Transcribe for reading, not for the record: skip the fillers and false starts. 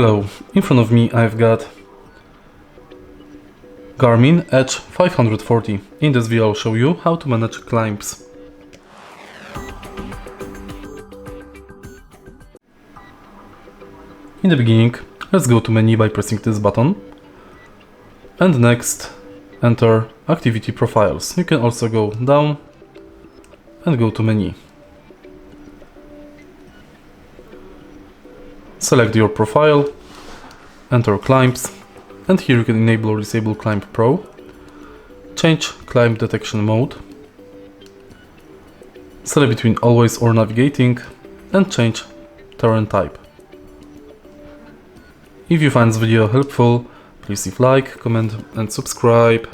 Hello, in front of me I've got GARMIN EDGE 540. In this video I'll show you how to manage climps. In the beginning, let's go to menu by pressing this button. And next, enter activity profiles. You can also go down and go to menu. Select your profile, enter climps, and here you can enable or disable ClimbPro. Change climb detection mode. Select between always or navigating, and change terrain type. If you find this video helpful, please leave like, comment and subscribe.